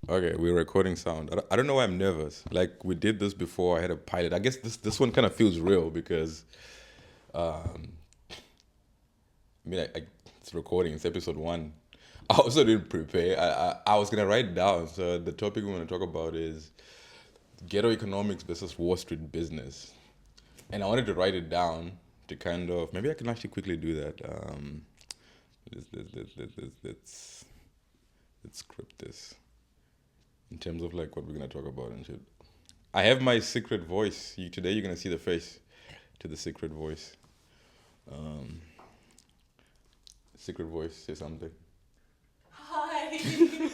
Okay, we're recording sound. I don't know why I'm nervous. Like we did this before. I had a pilot. I guess this one kind of feels real because, um, it's recording. It's episode 1. I also didn't prepare. I was gonna write it down. So the topic we're gonna talk about is ghetto economics versus Wall Street business, and I wanted to write it down to kind of maybe I can actually quickly do that. Let's script this in terms of like what we're gonna talk about and shit. I have my secret voice. Today you're gonna see the face to the secret voice. Um, secret voice, say something. Hi.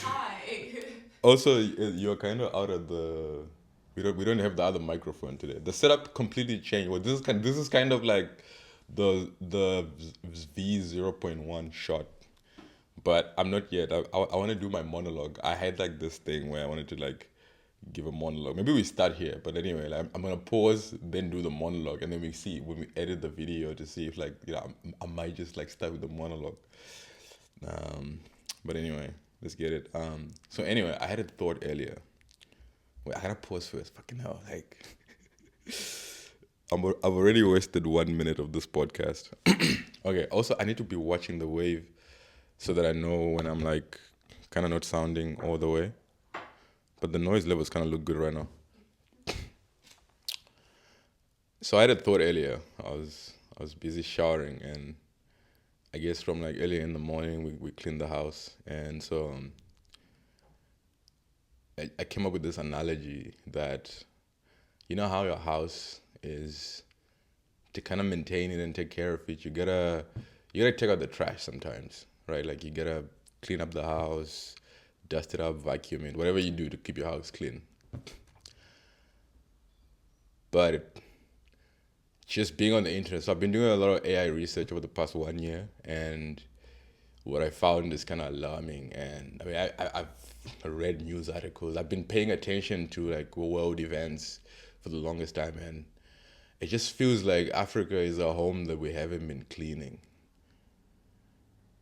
Hi. Also, you're kind of out of the. We don't have the other microphone today. The setup completely changed. Well, this is kind of like the V 0.1 shot, but I'm not yet. I want to do my monologue. I had like this thing where I wanted to like give a monologue. Maybe we start here, but anyway, like, I'm gonna pause, then do the monologue, and then we see when we edit the video to see if like I might just like start with the monologue. Um, but anyway, let's get it. So anyway, I had a thought earlier. Wait, I gotta pause first. Fucking hell, like I've already wasted 1 minute of this podcast. Okay. Also, I need to be watching the wave so that I know when I'm like kind of not sounding all the way. But the noise levels kind of look good right now. So I had a thought earlier. I was busy showering, and I guess from like earlier in the morning we cleaned the house, and so I came up with this analogy that you know how your house is to kind of maintain it and take care of it. You gotta take out the trash sometimes, right? Like you gotta clean up the house, dust it up, vacuum it, whatever you do to keep your house clean. But just being on the internet, so I've been doing a lot of AI research over the past 1 year, and what I found is kind of alarming. And I mean, I've read news articles. I've been paying attention to like world events for the longest time, and it just feels like Africa is a home that we haven't been cleaning,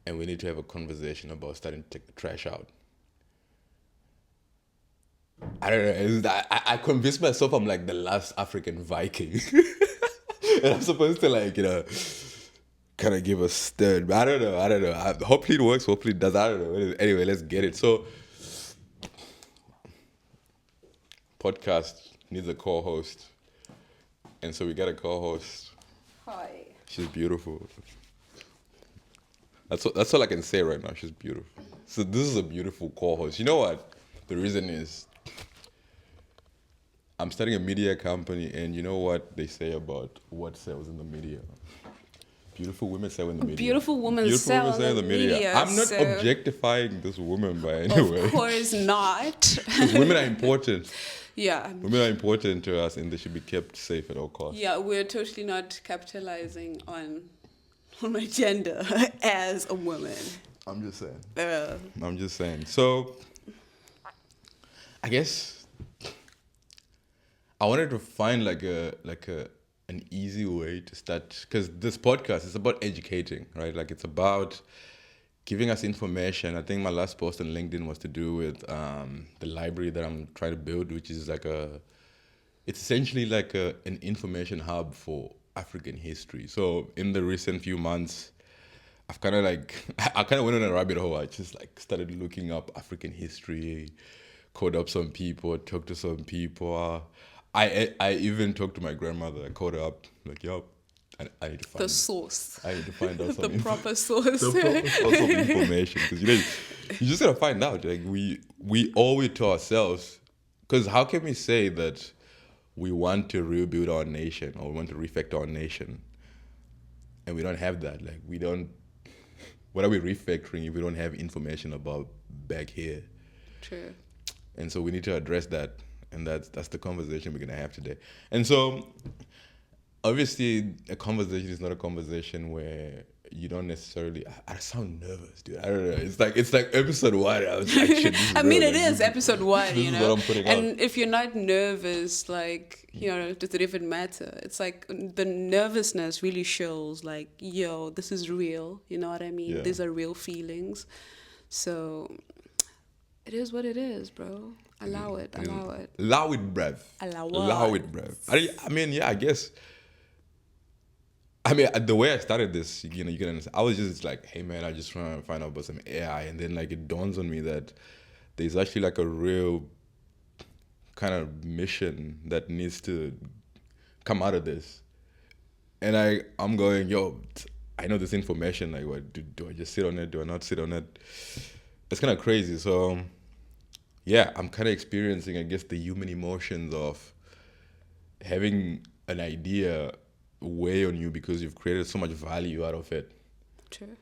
and we need to have a conversation about starting to take the trash out. I don't know. I convinced myself I'm like the last African Viking, and I'm supposed to like kind of give a stud. But I don't know. Hopefully it works. Hopefully it does. I don't know. Anyway, let's get it. So, podcast needs a co-host, and so we got a co-host. Hi. She's beautiful. That's all I can say right now. She's beautiful. So this is a beautiful co-host. You know what? The reason is I'm starting a media company, and you know what they say about what sells in the media? Beautiful women sell in the media. Beautiful women Beautiful sell women sell in in the media. I'm not so objectifying this woman by any way. of course not. Because women are important. Yeah. Women are important to us, and they should be kept safe at all costs. Yeah, we're totally not capitalizing on my gender as a woman. I'm just saying. Uh, I'm just saying. So, I guess I wanted to find like an easy way to start, because this podcast is about educating, right? Like it's about giving us information. I think my last post on LinkedIn was to do with the library that I'm trying to build, which is it's essentially like an information hub for African history. So in the recent few months, I've kind of like I kind of went on a rabbit hole. I just like started looking up African history, called up some people, talked to some people. I even talked to my grandmother. I called her up, like, yo, I need to find the source. I need to find out some The proper source. the proper source of information, because you just gotta find out. Like we owe it to ourselves, because how can we say that we want to rebuild our nation or we want to refactor our nation, and we don't have that? Like we don't. What are we refactoring if we don't have information about back here? True. And so we need to address that, and that's the conversation we're gonna have today. And so obviously a conversation is not a conversation where you don't necessarily. I sound nervous, dude. I don't know. It's like episode 1. I was like, shit. This is I mean, real. it is episode 1, This you is know. what I'm putting out. And if you're not nervous, like, does it even matter? It's like the nervousness really shows, like, yo, this is real. You know what I mean? Yeah. These are real feelings. So, It is what it is, bro. Allow it. And Allow it. allow it, bruv. Allow Allow it. it, bruv. I mean, yeah, I guess. I mean, the way I started this, you can understand. I was just like, hey, man, I just want to find out about some AI. And then, like, it dawns on me that there's actually, like, a real kind of mission that needs to come out of this. And I'm going, yo, I know this information. Like, what do I just sit on it? Do I not sit on it? It's kind of crazy. So, yeah, I'm kind of experiencing, I guess, the human emotions of having an idea weigh on you because you've created so much value out of it. True.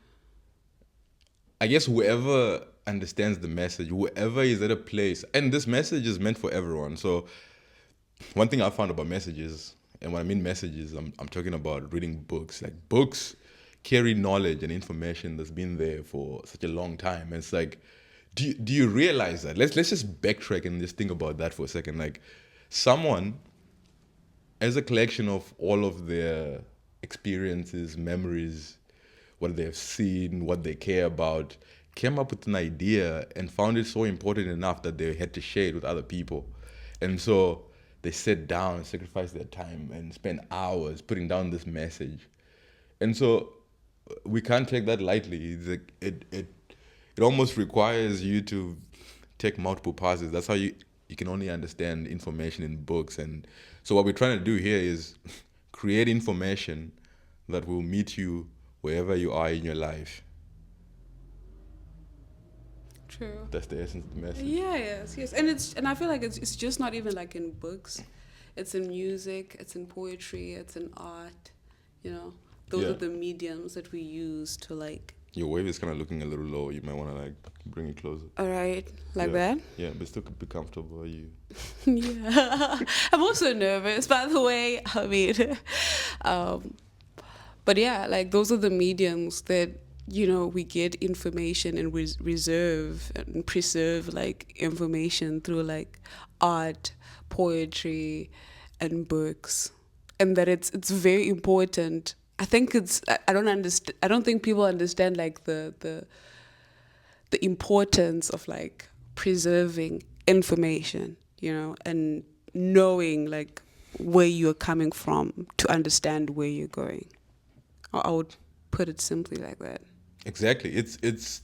I guess whoever understands the message, whoever is at a place, and this message is meant for everyone. So one thing I found about messages, and when I mean messages, I'm talking about reading books. Like books carry knowledge and information that's been there for such a long time. And it's like, do you realize that? Let's just backtrack and just think about that for a second. Like someone as a collection of all of their experiences, memories, what they've seen, what they care about, came up with an idea and found it so important enough that they had to share it with other people. And so they sit down and sacrifice their time and spend hours putting down this message. And so we can't take that lightly. It's like it almost requires you to take multiple passes. That's how you can only understand information in books. And so what we're trying to do here is create information that will meet you wherever you are in your life. True. That's the essence of the message. Yeah, yes. And I feel like it's just not even like in books. It's in music, it's in poetry, it's in art, you know. Those Yeah. are the mediums that we use to like Your wave is kind of looking a little low. You might want to like bring it closer. all right, like Yeah. that. Yeah, but still could be comfortable. Are you? Yeah. I'm also nervous, by the way. I mean, um, but yeah, like those are the mediums that, you know, we get information and reserve and preserve like information through like art, poetry, and books. And that it's very important. I think I don't understand. I don't think people understand like the importance of like preserving information, you know, and knowing like where you're coming from to understand where you're going. I would put it simply like that. Exactly. It's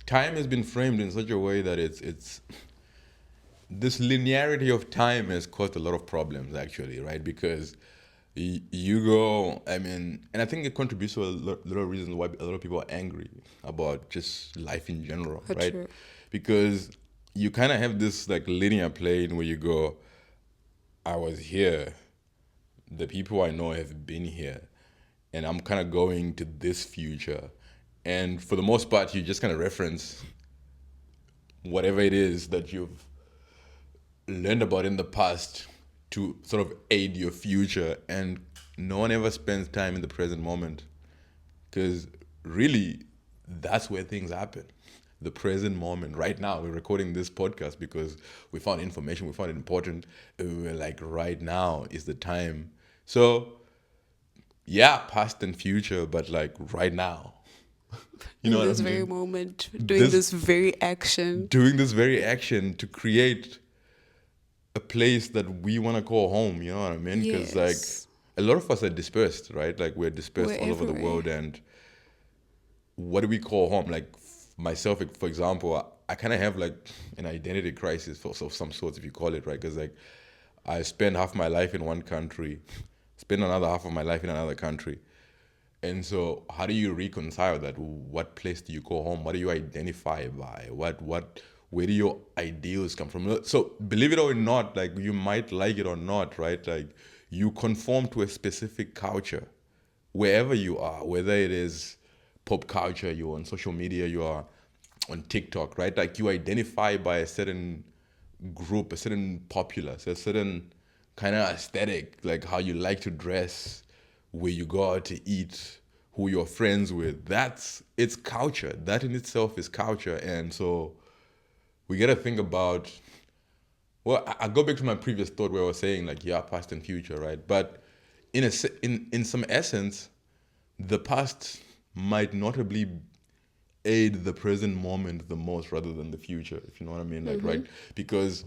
time has been framed in such a way that it's this linearity of time has caused a lot of problems actually, right? Because you go, I mean, and I think it contributes to a lot of reasons why a lot of people are angry about just life in general, right? True. Because you kind of have this like linear plane where you go, I was here, the people I know have been here, and I'm kind of going to this future. And for the most part, you just kind of reference whatever it is that you've learned about in the past to sort of aid your future. And no one ever spends time in the present moment because really that's where things happen. The present moment. Right now, we're recording this podcast because we found information, we found it important. And we were like, right now is the time. So, yeah, past and future, but like right now. You know In what I this very mean? moment, doing this very action. Doing this very action to create a place that we want to call home. You know what I mean? Because like Yes. a lot of us are dispersed, right? Like we're dispersed We're all over the everywhere. world, and what do we call home? Like myself, for example, I kind of have like an identity crisis of some sorts, if you call it, right? Because like I spend half my life in one country, spend another half of my life in another country. And so, how do you reconcile that? What place do you call home? What do you identify by? Where do your ideals come from? So, believe it or not, like you might like it or not, right? Like you conform to a specific culture, wherever you are, whether it is pop culture, you're on social media, you are on TikTok, right? Like you identify by a certain group, a certain populace, a certain kind of aesthetic, like how you like to dress, where you go out to eat, who you're friends with. It's culture. That in itself is culture. And so we got to think about, well, I go back to my previous thought where I was saying like, yeah, past and future, right? But in some essence, the past might notably aid the present moment the most rather than the future, if you know what I mean, like, right? Because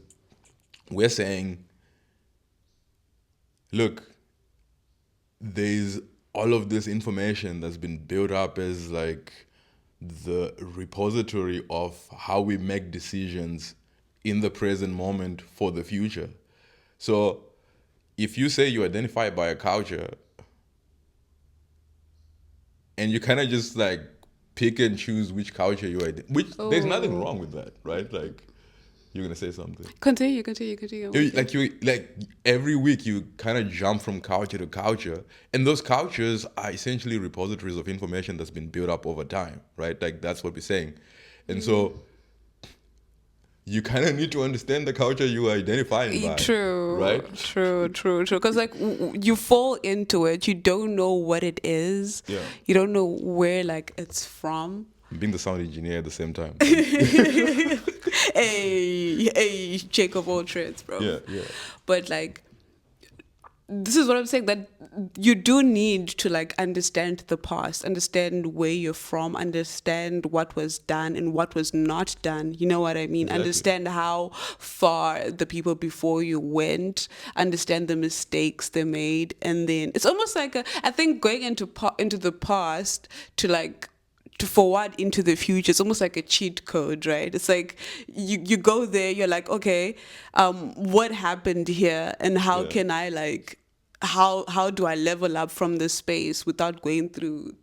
we're saying, look, there's all of this information that's been built up as like the repository of how we make decisions in the present moment for the future. So if you say you identify by a culture and you kind of just like pick and choose which culture which there's nothing Oh, wrong with that, right? Like, you're gonna say something. continue. I'm with you. Like every week you kind of jump from culture to culture, and those cultures are essentially repositories of information that's been built up over time, right? Like, that's what we're saying. And so you kind of need to understand the culture you are identifying by, True, right? true. Because like you fall into it, you don't know what it is, Yeah. you don't know where like it's from. Being the sound engineer at the same time. Hey, Jack of all trades, bro. Yeah, yeah. But like, this is what I'm saying, that you do need to like understand the past, understand where you're from, understand what was done and what was not done. You know what I mean? Exactly. Understand how far the people before you went, understand the mistakes they made, and then it's almost like I think going into the past to like to forward into the future. It's almost like a cheat code, right? It's like you go there, you're like, okay, what happened here, and how Yeah. can I like how do I level up from this space without going through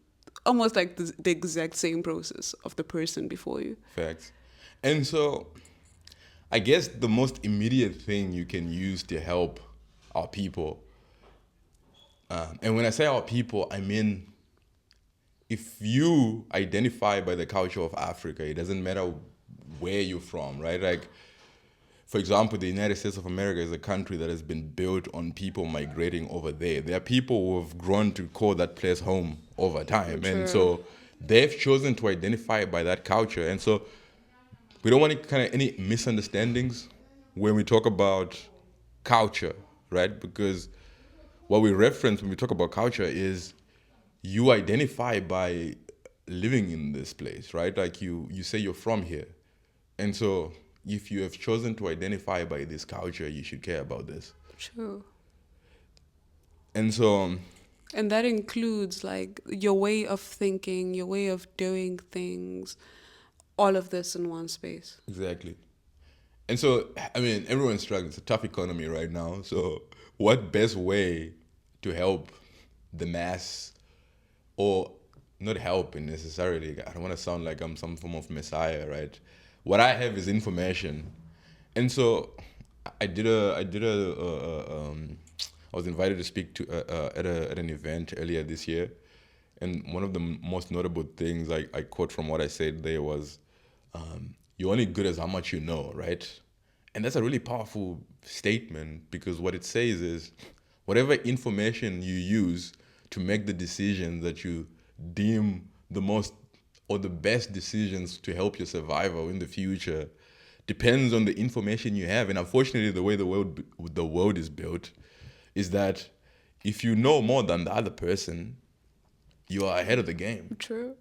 almost like the exact same process of the person before you? Facts. And so I guess the most immediate thing you can use to help our people, and when I say our people, I mean, if you identify by the culture of Africa, it doesn't matter where you're from, right? Like, for example, the United States of America is a country that has been built on people migrating over there. There are people who have grown to call that place home over time. And True. so they've chosen to identify by that culture. And so we don't want any misunderstandings when we talk about culture, right? Because what we reference when we talk about culture is you identify by living in this place, right? Like, you say you're from here. And so if you have chosen to identify by this culture, you should care about this. True. And so, And that includes like your way of thinking, your way of doing things, all of this in one space. exactly. And so, I mean, everyone's struggling. It's a tough economy right now. So, what best way to help the mass, or not helping necessarily? I don't want to sound like I'm some form of messiah, right? What I have is information. And so, I was invited to speak to at an event earlier this year, and one of the most notable things I quote from what I said there was, "You're only good as how much you know," right? And that's a really powerful statement, because what it says is, whatever information you use to make the decisions that you deem the most or the best decisions to help your survival in the future depends on the information you have. And unfortunately, the way the world is built is that if you know more than the other person, you are ahead of the game. True.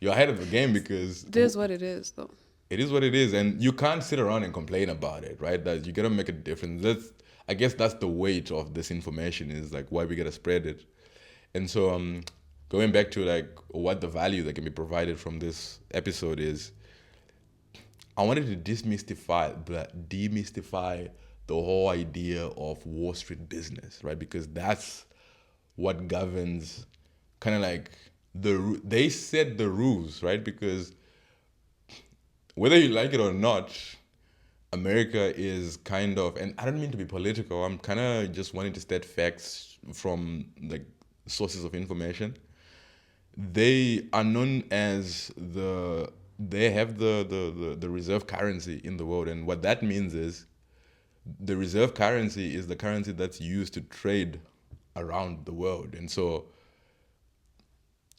You're ahead of the game because It is what it is, though. it is what it is, and you can't sit around and complain about it, right? That you gotta make a difference. I guess that's the weight of this information, is like why we gotta spread it. And so, going back to like what the value that can be provided from this episode is, I wanted to demystify the whole idea of Wall Street business, right? Because that's what governs, kind of like they set the rules, right? Because whether you like it or not, America is kind of, and I don't mean to be political, I'm kind of just wanting to state facts from like sources of information. They are known as they have the reserve currency in the world. And what that means is the reserve currency is the currency that's used to trade around the world. And so,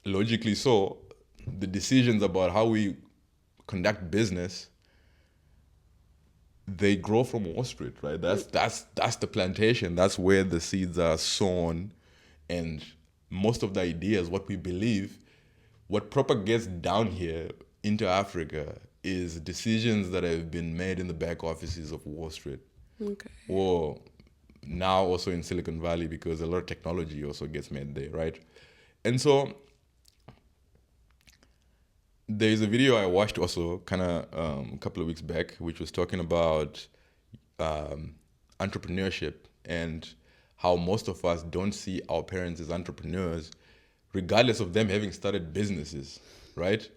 logically so, the decisions about how we conduct business, they grow from Wall Street, right? That's the plantation. That's where the seeds are sown, and most of the ideas, what we believe, what proper gets down here into Africa is decisions that have been made in the back offices of Wall Street, Okay. or now also in Silicon Valley, because a lot of technology also gets made there, right? And so there's a video I watched also kind of a couple of weeks back, which was talking about entrepreneurship and how most of us don't see our parents as entrepreneurs, regardless of them having started businesses, right?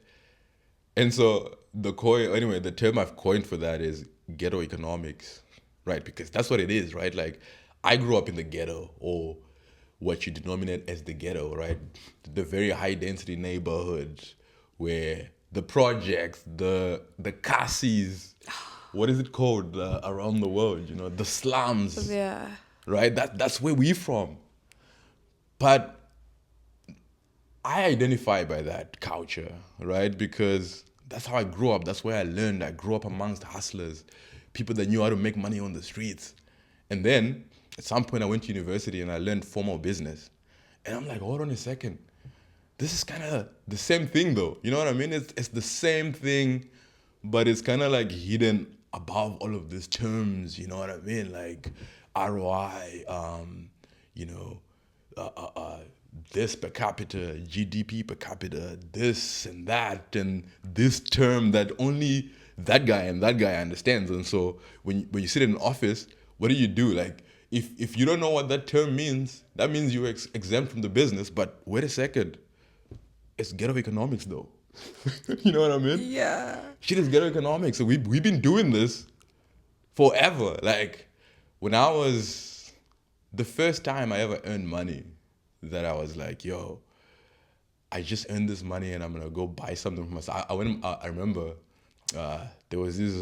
And so the term I've coined for that is ghetto economics, right? Because that's what it is, right? Like, I grew up in the ghetto, or what you denominate as the ghetto, right? The very high density neighborhood where the projects, the cassis, what is it called around the world? The slums, Yeah. right? That's where we're from. But I identify by that culture, right? Because that's how I grew up. That's where I learned. I grew up amongst hustlers, people that knew how to make money on the streets. And then at some point I went to university and I learned formal business. And I'm like, hold on a second. This is kind of the same thing though. You know what I mean? It's the same thing, but it's kind of like hidden above all of these terms. You know what I mean? Like ROI, you know, uh, uh, uh, this per capita, GDP per capita, this and that, and this term that only that guy understands. And so when you sit in an office, what do? Like, if you don't know what that term means, that means you're exempt from the business. But wait a second, it's ghetto economics though. You know what I mean? Yeah. Shit is ghetto economics. So we've been doing this forever. Like, when I was the first time I ever earned money, that I was like, yo, I just earned this money and I'm gonna go buy something for myself. I remember there was these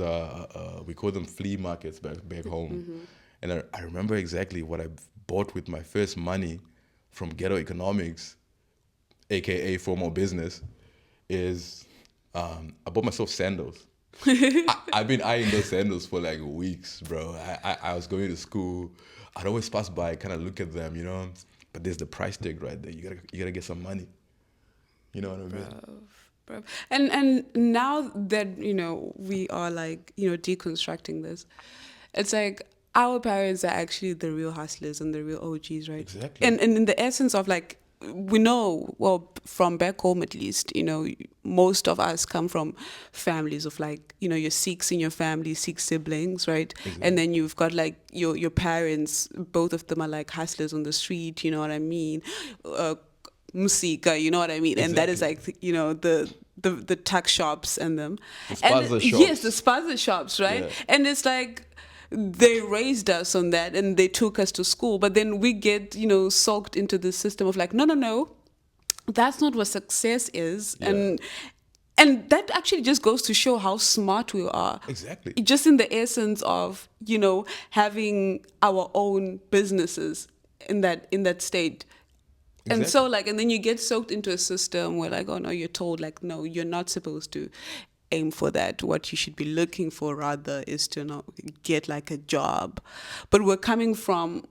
we call them flea markets back home, and I remember exactly what I bought with my first money from ghetto economics, aka formal business, is I bought myself sandals. I've been eyeing those sandals for like weeks, bro. I was going to school. I'd always pass by, kind of look at them, But there's the price tag right there. You gotta get some money. You know what I mean? Bro. And now that we are like deconstructing this, it's like our parents are actually the real hustlers and the real OGs, right? Exactly. And in the essence of like, we know, well, from back home at least, most of us come from families of like, your six in your family, six siblings, right? Exactly. And then you've got like your parents, both of them are like hustlers on the street, you know what I mean? Musika, you know what I mean? And that is Exactly. like, the tuck shops and them. The And spaza yes, the shops. spaza shops, right? Yeah. And it's like, they raised us on that and they took us to school, but then we get soaked into this system of like, no, that's not what success is. Yeah. And that actually just goes to show how smart we are, Exactly. just in the essence of having our own businesses in that state. And Exactly. so like, and then you get soaked into a system where like, oh no, you're told like, no, you're not supposed to aim for that. What you should be looking for rather is to get like a job. But we're coming from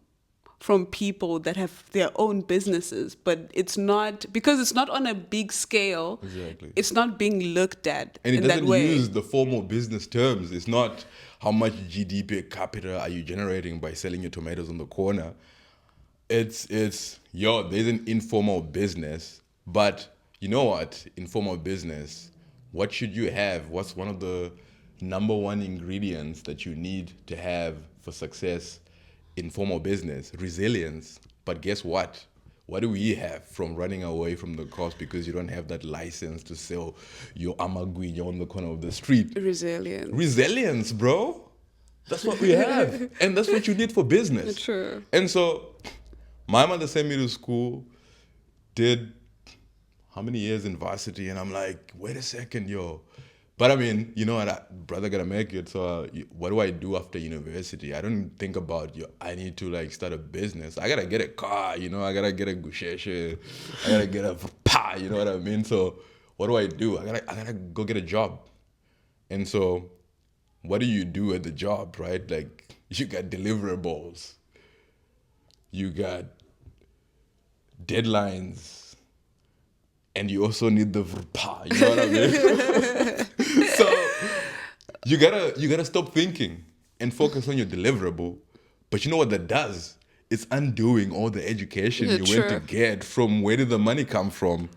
people that have their own businesses, but it's not, because it's not on a big scale. Exactly. It's not being looked at And it in that doesn't way. use the formal business terms. It's not how much GDP per capita are you generating by selling your tomatoes on the corner. It's there's an informal business, but you know what? Informal business, what should you have? What's one of the number one ingredients that you need to have for success in formal business? Resilience. But guess what? What do we have from running away from the cops because you don't have that license to sell your amaguinha on the corner of the street? Resilience. Resilience, bro. That's what we have. And that's what you need for business. True. And so my mother sent me to school, did how many years in varsity, and I'm like, wait a second, yo. But I mean, you know what, brother gotta make it. So what do I do after university? I don't think about, I need to like start a business. I gotta get a car, I gotta get a gusheshe. I gotta get a pa, you know what I mean? So what do? I gotta go get a job. And so what do you do at the job, right? Like, you got deliverables. You got deadlines. and you also need the vrpa. You know what I mean? So you gotta stop thinking and focus on your deliverable. But you know what that does? It's undoing all the education Yeah, you went to true. get from where did the money come from?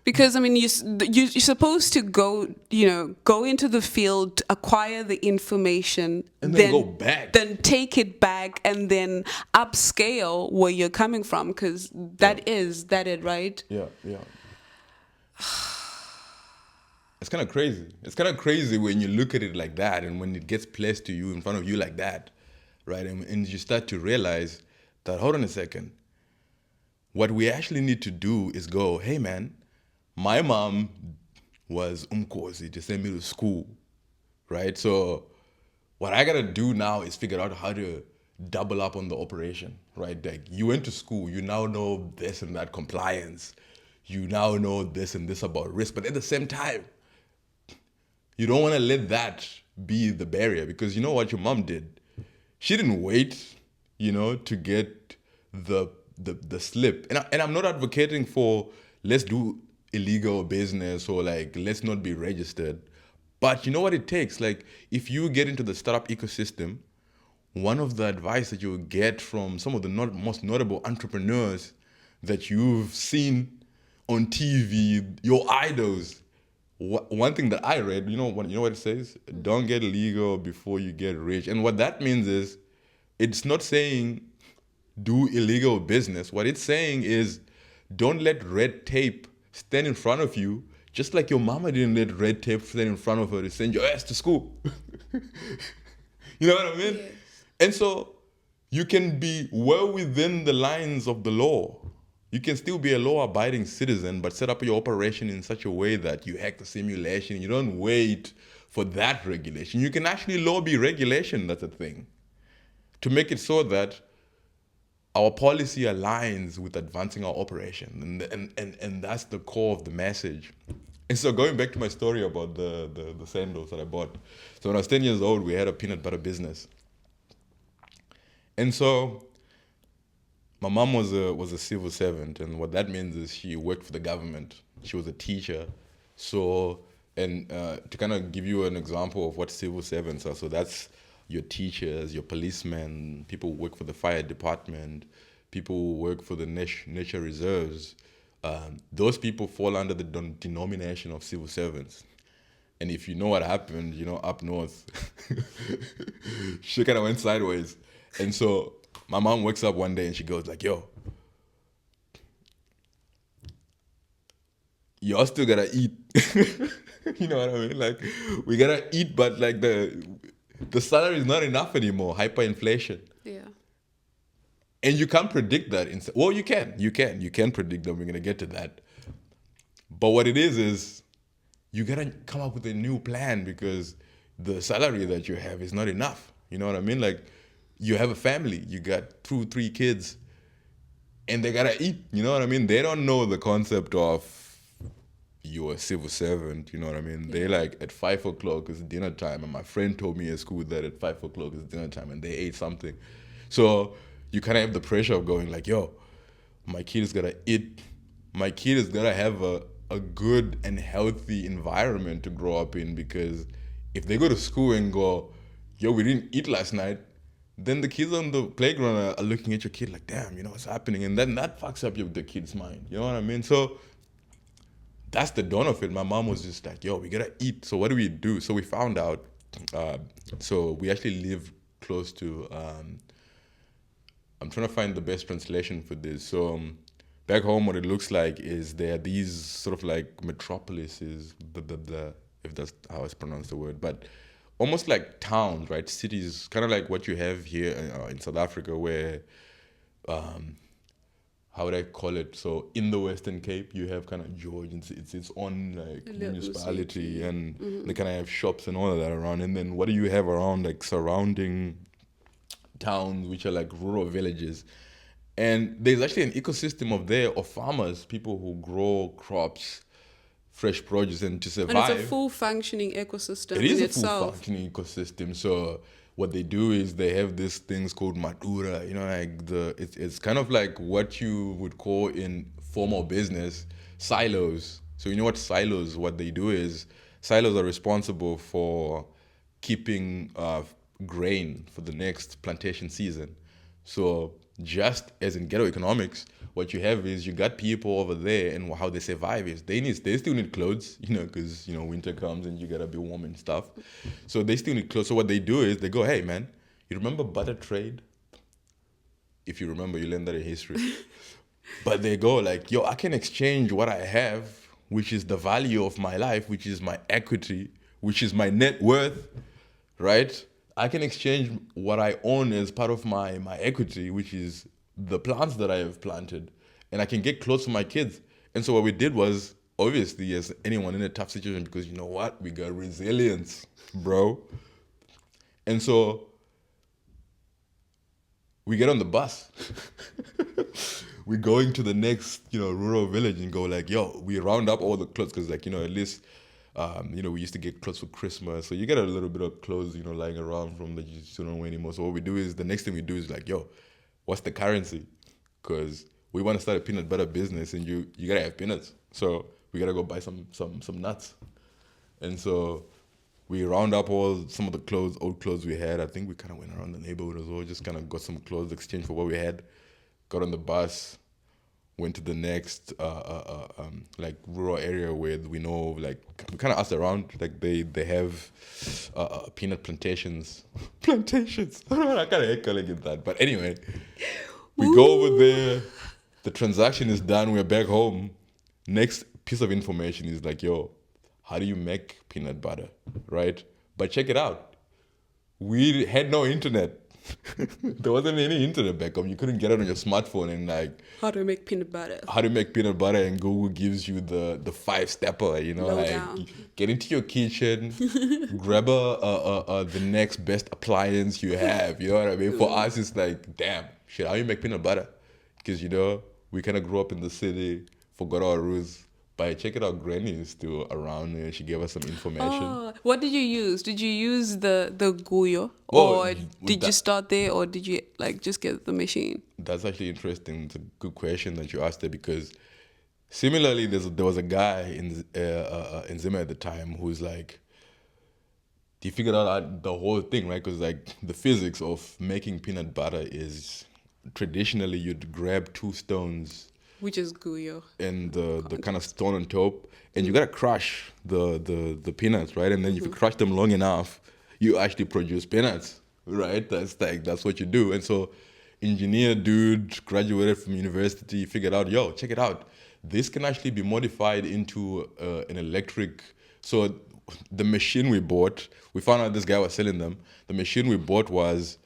Because I mean, you're supposed to go into the field, acquire the information, And then go back. then take it back, and then upscale where you're coming from. Because that it, right? Yeah, yeah. It's kind of crazy. It's kind of crazy when you look at it like that and when it gets placed to you in front of you like that, right? And you start to realize that, hold on a second, what we actually need to do is go, hey man, my mom was umkosi to send me to school, right? So what I gotta do now is figure out how to double up on the operation, right? Like you went to school, you now know this and that compliance, you now know this and this about risk, but at the same time, you don't want to let that be the barrier because you know what your mom did? She didn't wait, to get the slip. And I'm not advocating for let's do illegal business or like let's not be registered. But you know what it takes? Like if you get into the startup ecosystem, one of the advice that you'll get from some of the most notable entrepreneurs that you've seen on TV, your idols. One thing that I read, you know what it says? Don't get legal before you get rich. And what that means is, it's not saying do illegal business. What it's saying is, don't let red tape stand in front of you, just like your mama didn't let red tape stand in front of her to send your ass to school. You know what I mean? Yes. And so you can be well within the lines of the law. You can still be a law-abiding citizen, but set up your operation in such a way that you hack the simulation. You don't wait for that regulation. You can actually lobby regulation, that's a thing, to make it so that our policy aligns with advancing our operation. And that's the core of the message. And so going back to my story about the sandals that I bought. So when I was 10 years old, we had a peanut butter business. And so my mom was a civil servant, and what that means is she worked for the government. She was a teacher. So, and to kind of give you an example of what civil servants are, so that's your teachers, your policemen, people who work for the fire department, people who work for the nature reserves. Those people fall under the denomination of civil servants. And if you know what happened, up north, she kind of went sideways. And so my mom wakes up one day and she goes like, yo, y'all still gotta eat. You know what I mean? Like, we gotta eat, but like the salary is not enough anymore. Hyperinflation. Yeah. And you can't predict that. Well, you can predict that. We're gonna get to that. But what it is you gotta come up with a new plan because the salary that you have is not enough. You know what I mean? Like, you have a family, you got 2, 3 kids, and they gotta eat. You know what I mean? They don't know the concept of you're a civil servant. You know what I mean? They like at 5 o'clock is dinner time, and my friend told me at school that at 5 o'clock is dinner time, and they ate something. So you kind of have the pressure of going like, yo, my kid is gonna eat. My kid is gonna have a good and healthy environment to grow up in, because if they go to school and go, yo, we didn't eat last night, then the kids on the playground are looking at your kid like, damn, what's happening? And then that fucks up the kid's mind. You know what I mean? So that's the dawn of it. My mom was just like, yo, we gotta eat. So what do we do? So we found out, so we actually live close to, I'm trying to find the best translation for this. So back home, what it looks like is there are these sort of like metropolises, if that's how it's pronounced the word, but almost like towns, right? Cities, kind of like what you have here in South Africa, where, how would I call it? So in the Western Cape, you have kind of George, it's its own like municipality, and they kind of have shops and all of that around. And then what do you have around, like surrounding towns, which are like rural villages? And there's actually an ecosystem of farmers, people who grow crops, fresh produce, and to survive. And it's a full functioning ecosystem It is in a full itself. functioning ecosystem. So what they do is they have these things called madura. Like it's kind of like what you would call in formal business silos. So you know what silos? What they do is silos are responsible for keeping grain for the next plantation season. So just as in ghetto economics, what you have is you got people over there, and how they survive is they still need clothes, because winter comes and you gotta be warm and stuff. So they still need clothes. So what they do is they go, hey man, you remember butter trade? If you remember, you learned that in history. But they go like, yo, I can exchange what I have, which is the value of my life, which is my equity, which is my net worth, right? I can exchange what I own as part of my equity, which is the plants that I have planted, and I can get clothes for my kids. And so what we did was, obviously, as anyone in a tough situation, because you know what? We got resilience, bro. And so we get on the bus. We're going to the next, rural village and go like, yo, we round up all the clothes because, like, at least, we used to get clothes for Christmas. So you get a little bit of clothes, lying around from that you just don't wear anymore. So what we do is, the next thing we do is like, yo, what's the currency? Because we want to start a peanut butter business, and you gotta have peanuts. So we gotta go buy some nuts. And so we round up some of the old clothes we had. I think we kind of went around the neighborhood as well, just kind of got some clothes, exchanged for what we had, got on the bus, went to the next like rural area where we know, like, we kind of asked around, like they have peanut plantations. Plantations. I kind of hate calling it that, but anyway, we go over there. The transaction is done. We're back home. Next piece of information is like, yo, how do you make peanut butter, right? But check it out. We had no internet. There wasn't any internet back home. You couldn't get it on your smartphone and like How to make peanut butter. how to make peanut butter, and Google gives you the 5-stepper, Down. Get into your kitchen, grab the next best appliance you have. You know what I mean? For us, it's like, damn, shit, how you make peanut butter? Because we kind of grew up in the city, forgot our roots. But check it out, Granny is still around there. She gave us some information. Oh, what did you use? Did you use the guyo, Well, or did you start there, or did you like just get the machine? That's actually interesting. It's a good question that you asked there, because similarly, there was a guy in Zimmer at the time who's like, he figured out the whole thing, right? Because like the physics of making peanut butter is, traditionally you'd grab two stones Which is guyo. and the kind of stone on top, and you gotta crush the peanuts, right? And then if you crush them long enough, you actually produce peanuts, right? That's what you do. And so, engineer dude graduated from university, figured out, yo, check it out, this can actually be modified into an electric. So the machine we bought, we found out this guy was selling them. The machine we bought was,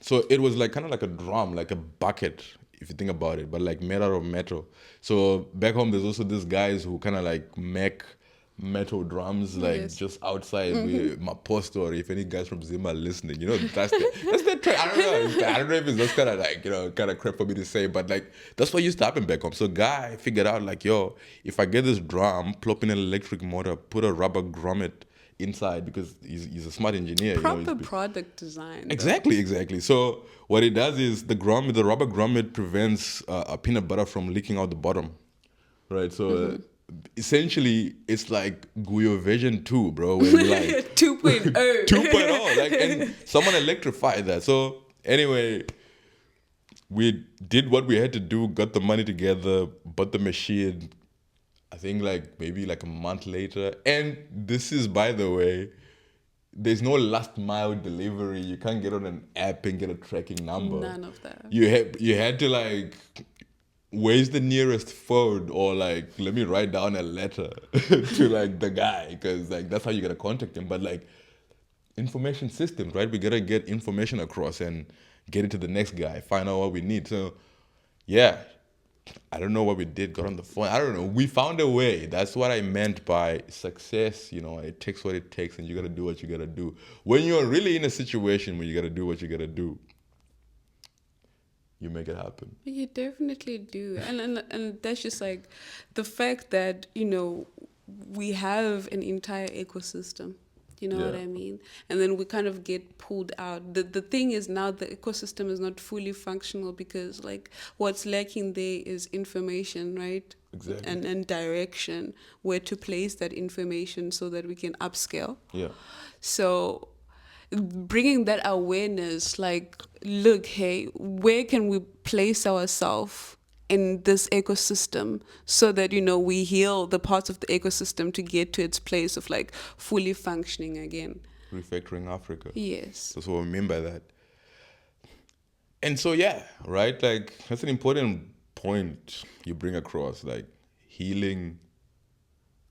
so it was like kind of like a drum, like a bucket, if you think about it, but like made out of metal. So back home, there's also these guys who kind of like make metal drums, like Yes. just outside with my poster. Or if any guys from Zima are listening, that's the trend. I don't know if it's just kind of like, kind of crap for me to say, but like that's what used to happen back home. So guy figured out like, yo, if I get this drum, plop in an electric motor, put a rubber grommet inside, because he's a smart engineer. Proper product design. though. Exactly. So what it does is the rubber grommet prevents a peanut butter from leaking out the bottom, right? So essentially, it's like Guyo version 2, bro. Where you like 2.0. 2.0, like, and someone electrified that. So anyway, we did what we had to do, got the money together, bought the machine. I think like maybe like a month later, and this is, by the way, there's no last mile delivery. You can't get on an app and get a tracking number. None of that. You had to like, where's the nearest phone, or like, let me write down a letter to like the guy, because like that's how you gotta contact him. But like, information systems, right? We gotta get information across and get it to the next guy, find out what we need. So yeah, I don't know what we did, got on the phone. I don't know. We found a way. That's what I meant by success. It takes what it takes, and you got to do what you got to do. When you're really in a situation where you got to do what you got to do, you make it happen. You definitely do. And that's just like the fact that, we have an entire ecosystem You know what Yeah. I mean? And then we kind of get pulled out. The thing is now the ecosystem is not fully functional because like what's lacking there is information, right? Exactly. And direction, where to place that information so that we can upscale. Yeah. So bringing that awareness, like, look, hey, where can we place ourselves in this ecosystem so that, you know, we heal the parts of the ecosystem to get to its place of like fully functioning again. Refactoring Africa. Yes. That's what I mean by that. And so yeah, right? Like that's an important point you bring across, like healing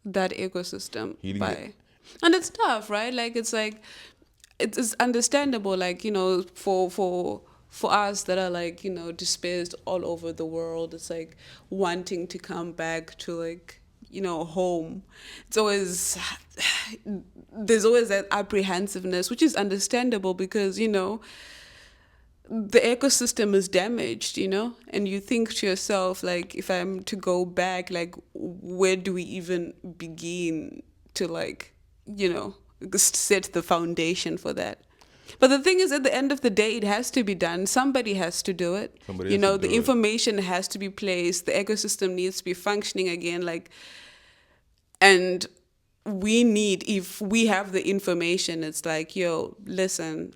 That ecosystem healing the by, and it's tough, right? Like it's understandable, like, you know, for us that are like, you know, dispersed all over the world, it's like wanting to come back to like, you know, home. It's always there's always that apprehensiveness, which is understandable because, you know, the ecosystem is damaged, you know, and you think to yourself, like, if I'm to go back, like, where do we even begin to, like, you know, set the foundation for that? But the thing is, at the end of the day, it has to be done. Somebody has to do it. somebody You has to know, the do it. information has to be placed. The ecosystem needs to be functioning again. Like, and we need, if we have the information, it's like, yo, listen,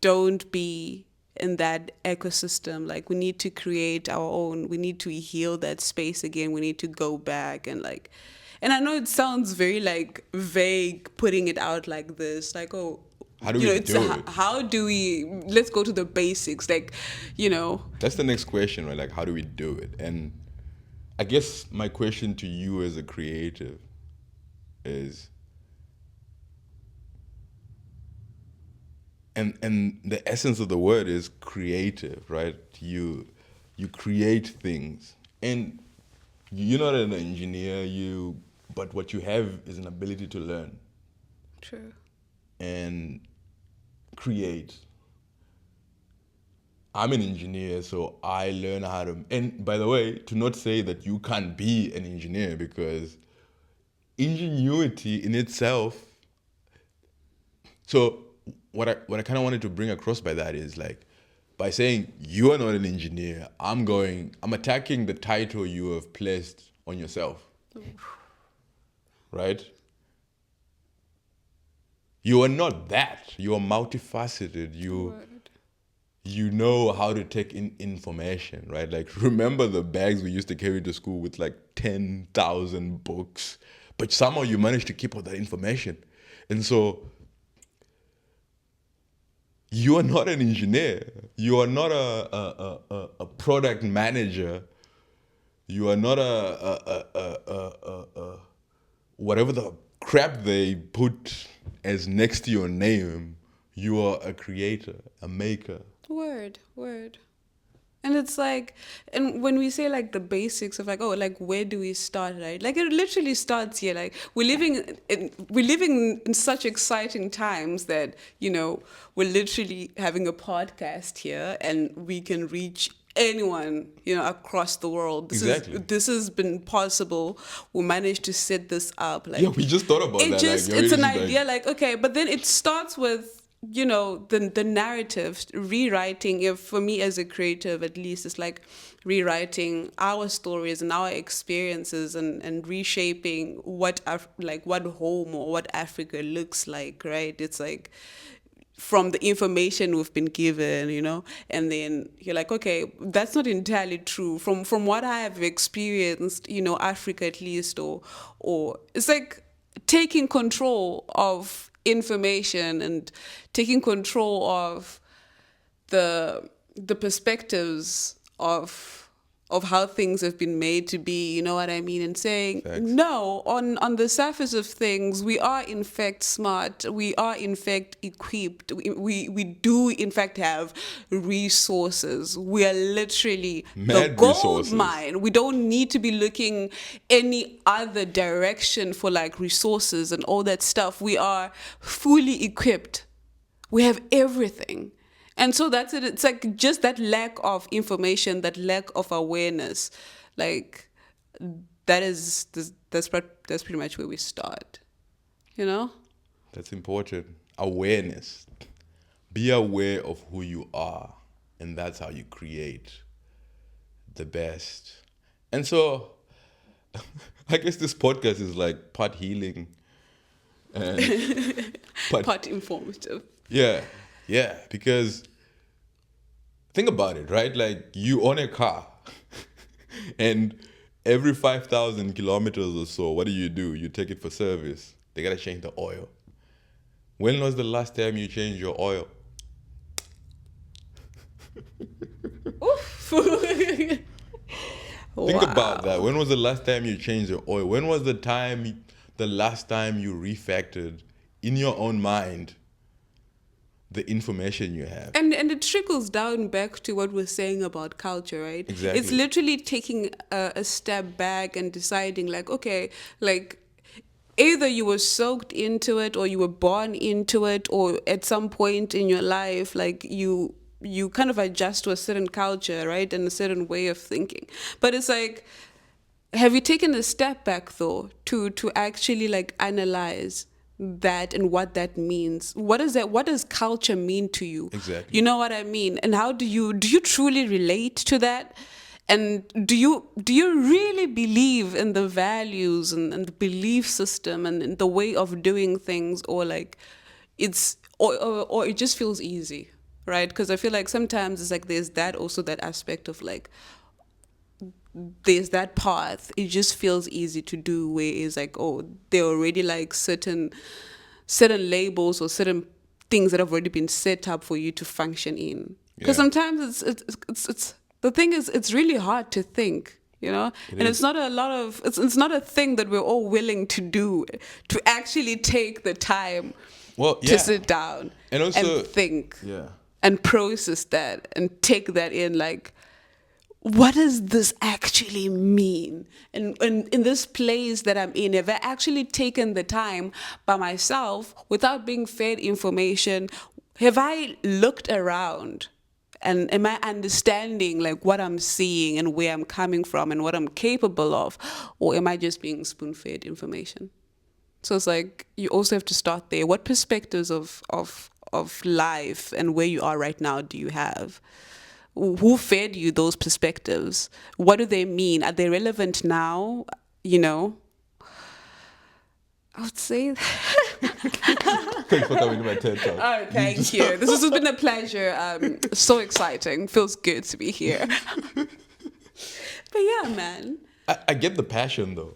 don't be in that ecosystem. Like, we need to create our own. We need to heal that space again. We need to go back and like, and I know it sounds very like vague putting it out like this, like, oh, How do you we know, it's do it? how do we, let's go to the basics, like, you know. That's the next question, right? Like how do we do it? And I guess my question to you as a creative is and the essence of the word is creative, right? You create things. And you're not an engineer, but what you have is an ability to learn True. and create. I'm an engineer, so I learn how to. And by the way, to not say that you can't be an engineer, because ingenuity in itself. So what I kind of wanted to bring across by that is like, by saying you are not an engineer, I'm attacking the title you have placed on yourself, right? You are not that. You are multifaceted. Word. You know how to take in information, right? Like, remember the bags we used to carry to school with like 10,000 books, but somehow you managed to keep all that information. And so you are not an engineer. You are not a product manager. You are not a whatever the crap they put as next to your name. You are a creator, a maker. Word. And it's like, and when we say like the basics of like, oh, like where do we start, right? Like it literally starts here. Like we're living in such exciting times that, you know, we're literally having a podcast here and we can reach anyone, you know, across the world. Exactly. This has been possible. We managed to set this up. Like Yeah, we just thought about it that. just, Like, it's an just idea, like, okay, but then it starts with, you know, the narrative, rewriting. If for me as a creative, at least, it's like rewriting our stories and our experiences and reshaping what what home or what Africa looks like, right? It's like from the information we've been given, you know, and then you're like, okay, that's not entirely true. From what I have experienced, you know, Africa at least, or it's like taking control of information and taking control of the perspectives of how things have been made to be, you know what I mean? And saying, Facts. no, on the surface of things, we are in fact smart. We are in fact equipped. We do in fact have resources. We are literally the Mad gold resources. mine. We don't need to be looking any other direction for like resources and all that stuff. We are fully equipped. We have everything. And so that's it. It's like just that lack of information, that lack of awareness, like that's pretty much where we start. you know? That's important. Awareness. Be aware of who you are, and that's how you create the best. And so, I guess this podcast is like part healing and part, Part informative. yeah, yeah, because think about it, right? Like you own a car, and every 5,000 kilometers or so, what do? You take it for service. They gotta change the oil. When was the last time you changed your oil? Oof. Think about that. Wow. When was the last time you changed your oil? When was the last time you refactored in your own mind the information you have? And it trickles down back to what we're saying about culture, right? Exactly. It's literally taking a step back and deciding, like, okay, like either you were soaked into it or you were born into it, or at some point in your life, like you kind of adjust to a certain culture, right, and a certain way of thinking. But it's like, have you taken a step back though to actually like analyze that and what that means? What is that? What does culture mean to you? Exactly. You know what I mean? And how do you truly relate to that? And do you really believe in the values and the belief system and the way of doing things, or like it's or it just feels easy, right? Because I feel like sometimes it's like there's that also that aspect of like there's that path, it just feels easy to do, where it's like, oh, there are already like certain labels or certain things that have already been set up for you to function in. Because Yeah. sometimes it's the thing is, it's really hard to think, you know. And is. it's not a lot of it's not a thing that we're all willing to do, to actually take the time Well, to yeah. sit down And also- think Yeah. and process that and take that in, like, what does this actually mean? And in this place that I'm in, have I actually taken the time by myself without being fed information? Have I looked around? And am I understanding like what I'm seeing and where I'm coming from and what I'm capable of? Or am I just being spoon-fed information? So it's like you also have to start there. What perspectives of life and where you are right now do you have? Who fed you those perspectives? What do they mean? Are they relevant now? You know, I would say. Thanks for coming to my TED Talk. Oh, thank you. This has been a pleasure. So exciting. Feels good to be here. But yeah, man. I get the passion though.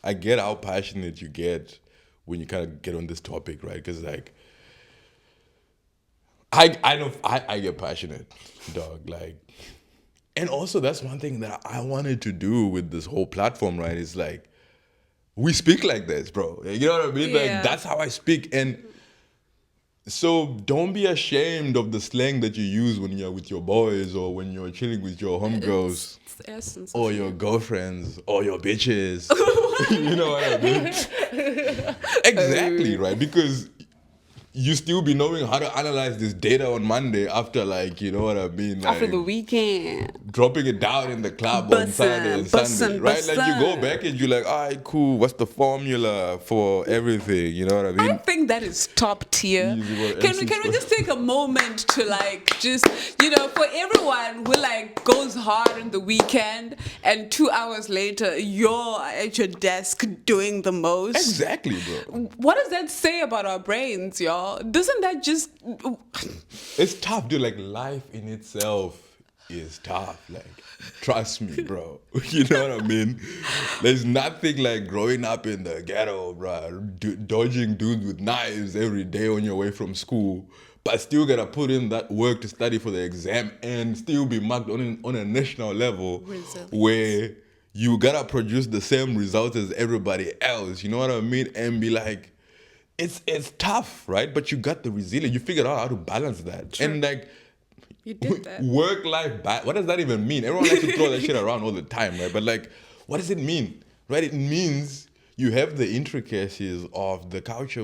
I get how passionate you get when you kind of get on this topic, right? Because like, I know I get passionate, dog. Like, and also that's one thing that I wanted to do with this whole platform, right? Is like, we speak like this, bro. You know what I mean? Yeah. Like that's how I speak, and so don't be ashamed of the slang that you use when you're with your boys or when you're chilling with your homegirls. It's the essence. Or your girlfriends, or your bitches. You know what I mean? Exactly, right? Because you still be knowing how to analyze this data on Monday after, like, you know what I mean? Like, After the weekend. dropping it down in the club on Saturday and Sunday, right? Like, you go back and you're like, all right, cool. What's the formula for everything? You know what I mean? I think that is top tier. Easy one, Can MC we just take a moment to like just, you know, for everyone who like goes hard on the weekend and 2 hours later you're at your desk doing the most. Exactly, bro. What does that say about our brains, y'all? Doesn't that just It's tough, dude. Like, life in itself is tough. Like, trust me, bro. You know what I mean? There's nothing like growing up in the ghetto, bro. Dodging dudes with knives every day on your way from school, but still gotta put in that work to study for the exam and still be marked on a national level. Resilience. Where you gotta produce the same results as everybody else. You know what I mean? And be like, it's tough, right? But you got the resilience. You figured out how to balance that. True. And like, you did that? work-life balance. What does that even mean? Everyone likes to throw that shit around all the time, right? But like, what does it mean, right? It means you have the intricacies of the culture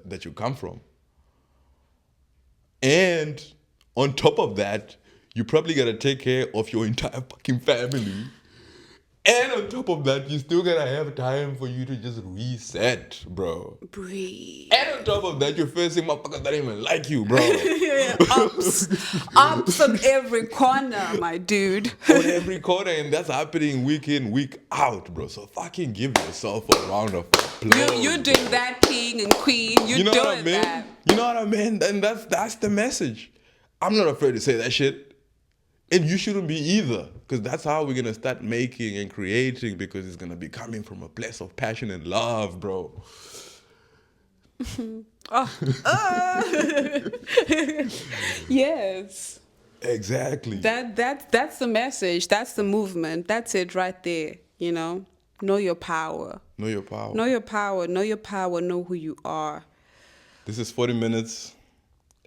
that you come from. And on top of that, you probably gotta take care of your entire fucking family. And on top of that, you still gotta have time for you to just reset, bro. Breathe. And on top of that, you're facing motherfuckers that don't even like you, bro. Ups on every corner, my dude. On every corner, and that's happening week in, week out, bro. So fucking give yourself a round of applause. You're doing that, king and queen. You're You know doing what I mean? that. You know what I mean? And that's the message. I'm not afraid to say that shit. And you shouldn't be either. Because that's how we're gonna start making and creating, because it's gonna be coming from a place of passion and love, bro. Yes. Exactly. That's the message. That's the movement. That's it right there. You know? Know your power. Know your power. Know your power. Know your power. Know who you are. This is 40 Minutes,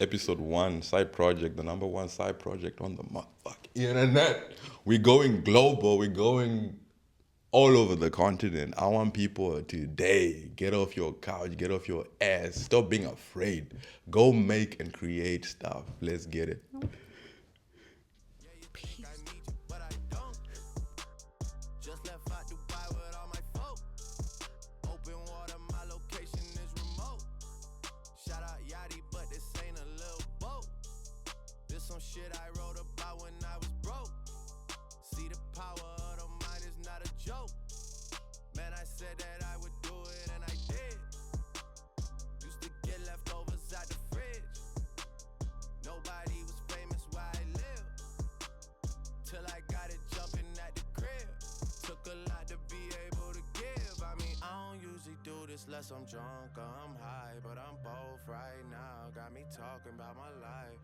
episode 1, side project, the number 1 side project on the motherfucking internet. We're going global. We're going all over the continent. I want people today, get off your couch, get off your ass. Stop being afraid. Go make and create stuff. Let's get it. Some shit I wrote about when I was broke. See, the power of the mind is not a joke. Man, I said that I would do it and I did. Used to get leftovers out the fridge. Nobody was famous where I live, till I got it jumping at the crib. Took a lot to be able to give. I mean, I don't usually do this unless I'm drunk or I'm high, but I'm both right now. Got me talking about my life.